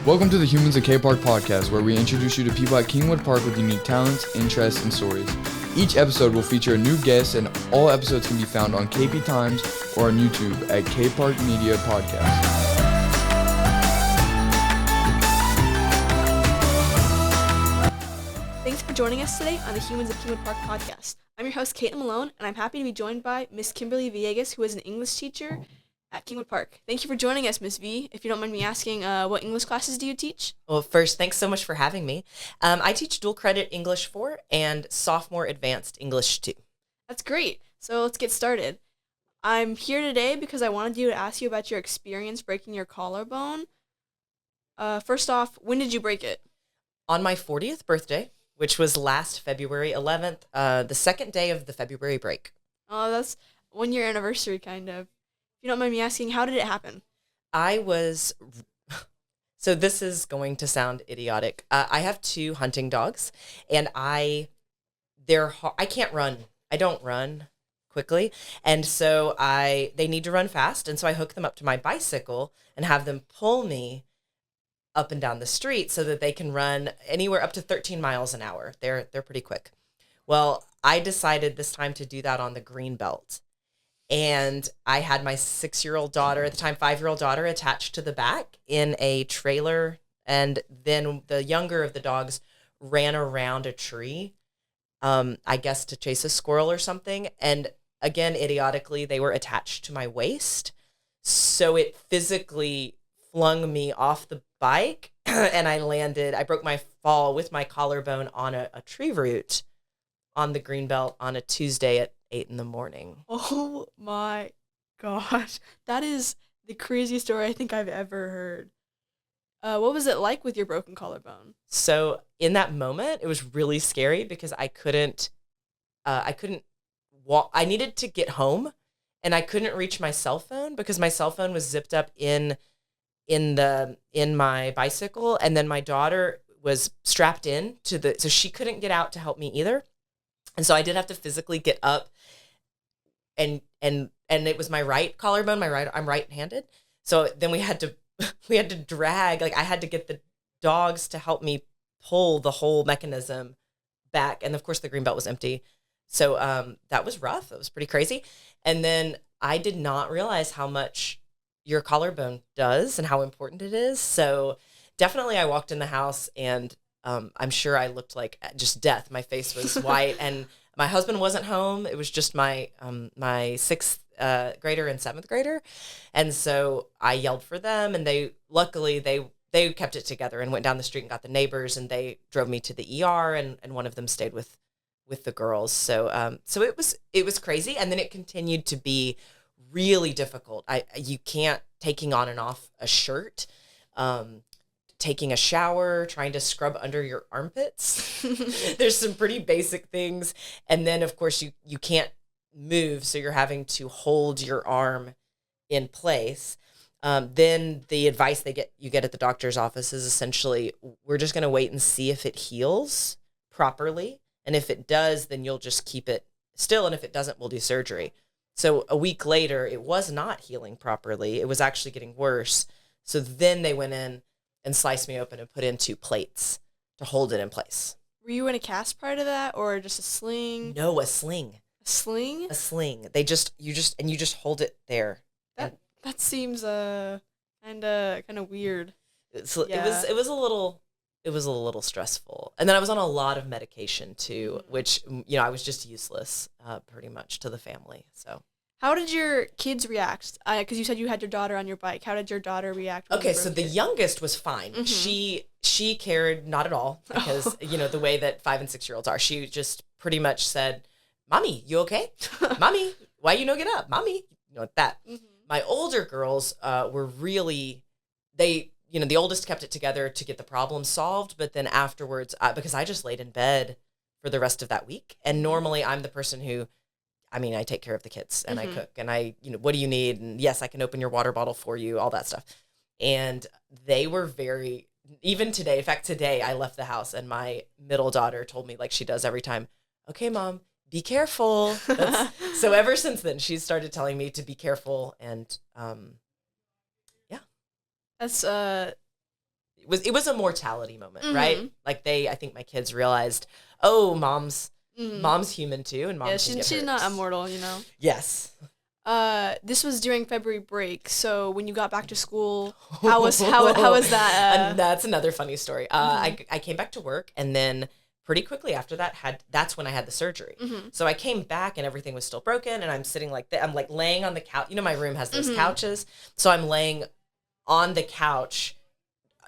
Welcome to the Humans at KPARK podcast, where we introduce you to people at Kingwood Park with unique talents, interests, and stories. Each episode will feature a new guest, and all episodes can be found on KP Times or on YouTube at KPARK Media Podcast. Thanks for joining us today on the Humans at Kingwood Park podcast. I'm your host, Katelyn Malone, and I'm happy to be joined by Miss Kimberly Villegas, who is an English teacher at Kingwood Park. Thank you for joining us, Miss V. If you don't mind me asking, what English classes do you teach? Well, first, thanks so much for having me. I teach dual credit English 4 and sophomore advanced English 2. That's great. So let's get started. I'm here today because I wanted to ask you about your experience breaking your collarbone. First off, when did you break it? On my 40th birthday, which was last February 11th, the second day of the February break. Oh, that's 1 year anniversary, kind of. If you don't mind me asking, how did it happen? So this is going to sound idiotic. I have 2 hunting dogs, and I can't run. I don't run quickly, and so they need to run fast, and so I hook them up to my bicycle and have them pull me up and down the street so that they can run anywhere up to 13 miles an hour. They're pretty quick. Well, I decided this time to do that on the Greenbelt. And I had my 6-year-old daughter, at the time 5-year-old daughter, attached to the back in a trailer. And then the younger of the dogs ran around a tree, I guess to chase a squirrel or something. And again, idiotically, they were attached to my waist. So it physically flung me off the bike and I broke my fall with my collarbone on a tree root on the Greenbelt on a Tuesday at 8 a.m. Oh my gosh. That is the craziest story I think I've ever heard. What was it like with your broken collarbone? So in that moment, it was really scary because I couldn't walk. I needed to get home and I couldn't reach my cell phone because my cell phone was zipped up in my bicycle. And then my daughter was strapped in so she couldn't get out to help me either. And so I did have to physically get up and it was my right collarbone, I'm right-handed. So then we had to drag, I had to get the dogs to help me pull the whole mechanism back. And of course the Greenbelt was empty. So that was rough. It was pretty crazy. And then I did not realize how much your collarbone does and how important it is. So definitely I walked in the house and I'm sure I looked like just death. My face was white and my husband wasn't home. It was just my 6th grader and 7th grader. And so I yelled for them and luckily they kept it together and went down the street and got the neighbors and they drove me to the ER and one of them stayed with the girls. So it was crazy. And then it continued to be really difficult. You can't taking on and off a shirt, taking a shower, trying to scrub under your armpits. There's some pretty basic things. And then of course you can't move. So you're having to hold your arm in place. Then the advice you get at the doctor's office is essentially, we're just going to wait and see if it heals properly. And if it does, then you'll just keep it still. And if it doesn't, we'll do surgery. So a week later, it was not healing properly. It was actually getting worse. So then they went in and sliced me open and put in 2 plates to hold it in place. Were you in a cast prior to that or just a sling? No, a sling. A sling? A sling. You just hold it there. That seems kind of weird. Yeah. It was a little stressful. And then I was on a lot of medication too, which I was just useless pretty much to the family. So how did your kids react? Because you said you had your daughter on your bike. How did your daughter react? Okay, so the youngest was fine. Mm-hmm. She cared not at all because, the way that 5 and 6-year-olds are. She just pretty much said, "Mommy, you okay? Mommy, why you no get up? Mommy," that. Mm-hmm. My older girls were really, the oldest kept it together to get the problem solved. But then afterwards, because I just laid in bed for the rest of that week. And normally I'm the person who, I take care of the kids and I cook and what do you need? And yes, I can open your water bottle for you, all that stuff. And they were even today, in fact, today I left the house and my middle daughter told me, like she does every time, "Okay, Mom, be careful." So ever since then, she's started telling me to be careful. And yeah. That's it was a mortality moment, right? Like I think my kids realized, oh, mom's human too, and mom she's not immortal, you know. Yes. This was during February break, so when you got back to school, how was that? That's another funny story. I came back to work, and then pretty quickly after that's when I had the surgery. So I came back and everything was still broken, and I'm sitting I'm like laying on the couch. You know, my room has those couches, so I'm laying on the couch,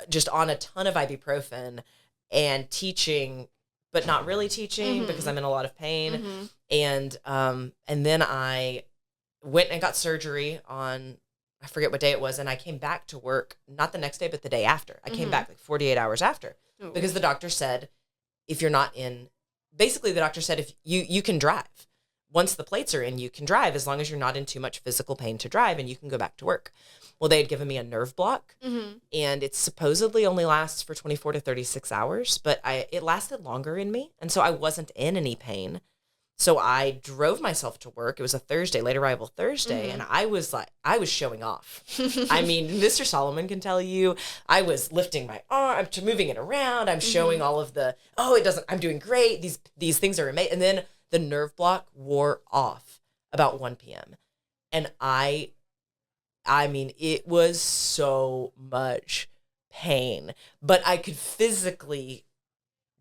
just on a ton of ibuprofen and teaching, but not really teaching because I'm in a lot of pain. And then I went and got surgery on, I forget what day it was, and I came back to work not the next day but the day after. I came back like 48 hours after because the doctor said, if you're not in, basically the doctor said, if you can drive. Once the plates are in, you can drive as long as you're not in too much physical pain to drive, and you can go back to work. Well, they had given me a nerve block, and it supposedly only lasts for 24 to 36 hours, but it lasted longer in me, and so I wasn't in any pain. So I drove myself to work. It was a Thursday, late arrival Thursday, and I was showing off. I mean, Mr. Solomon can tell you, I was lifting my arm, moving it around. I'm showing all of the, I'm doing great. These things are amazing. And then the nerve block wore off about 1 p.m. And I mean, it was so much pain, but I could physically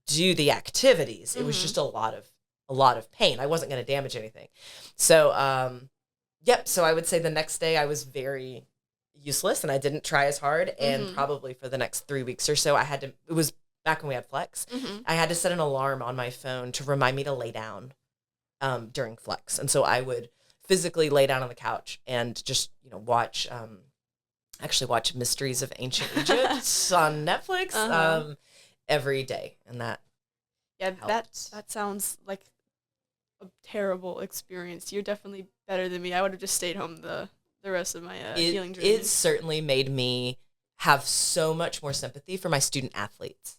do the activities. It was just a lot of pain. I wasn't going to damage anything. So, so I would say the next day I was very useless and I didn't try as hard. And probably for the next 3 weeks or so, it was back when we had Flex. I had to set an alarm on my phone to remind me to lay down during Flex. And so I would physically lay down on the couch and just, watch Mysteries of Ancient Egypt on Netflix every day. And that helped. that sounds like a terrible experience. You're definitely better than me. I would have just stayed home the rest of my healing journey. It certainly made me have so much more sympathy for my student athletes.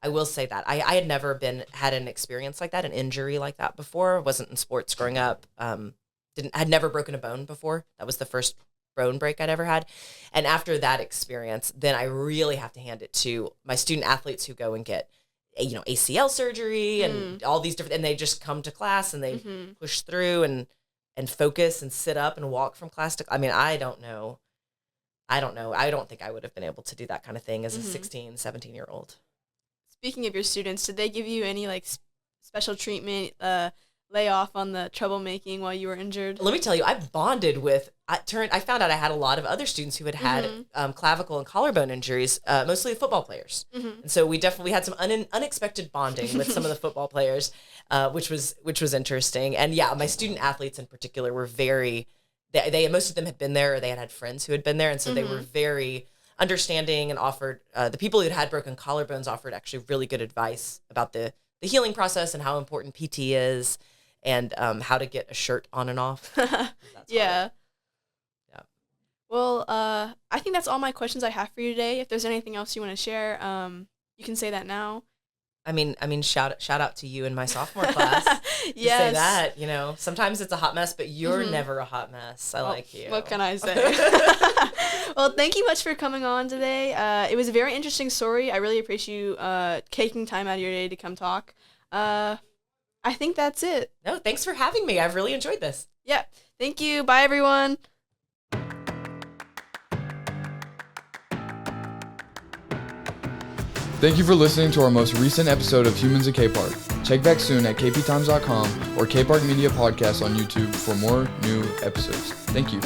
I will say that. I had never had an experience like that, an injury like that before. I wasn't in sports growing up. Had never broken a bone before. That was the first bone break I'd ever had. And after that experience, then I really have to hand it to my student athletes who go and get ACL surgery and all these different, and they just come to class and they push through and focus and sit up and walk from class to, I mean, I don't know. I don't think I would have been able to do that kind of thing as a 16, 17-year-old. Speaking of your students, did they give you any special treatment, lay off on the troublemaking while you were injured? Let me tell you, I bonded with, I found out I had a lot of other students who had clavicle and collarbone injuries, mostly football players. And so we definitely had some unexpected bonding with some of the football players, which was interesting. And yeah, my student athletes in particular were very, most of them had been there, or they had friends who had been there. And so they were very understanding and offered, the people who had broken collarbones offered actually really good advice about the healing process and how important PT is. And how to get a shirt on and off. Yeah. Well, I think that's all my questions I have for you today. If there's anything else you want to share, you can say that now. I mean, shout out to you in my sophomore class. Yes. Say that, sometimes it's a hot mess, but you're never a hot mess. I like you. What can I say? Well, thank you much for coming on today. It was a very interesting story. I really appreciate you taking time out of your day to come talk. I think that's it. No, thanks for having me. I've really enjoyed this. Yeah. Thank you. Bye, everyone. Thank you for listening to our most recent episode of Humans at KPARK. Check back soon at kptimes.com or KPARK Media Podcast on YouTube for more new episodes. Thank you.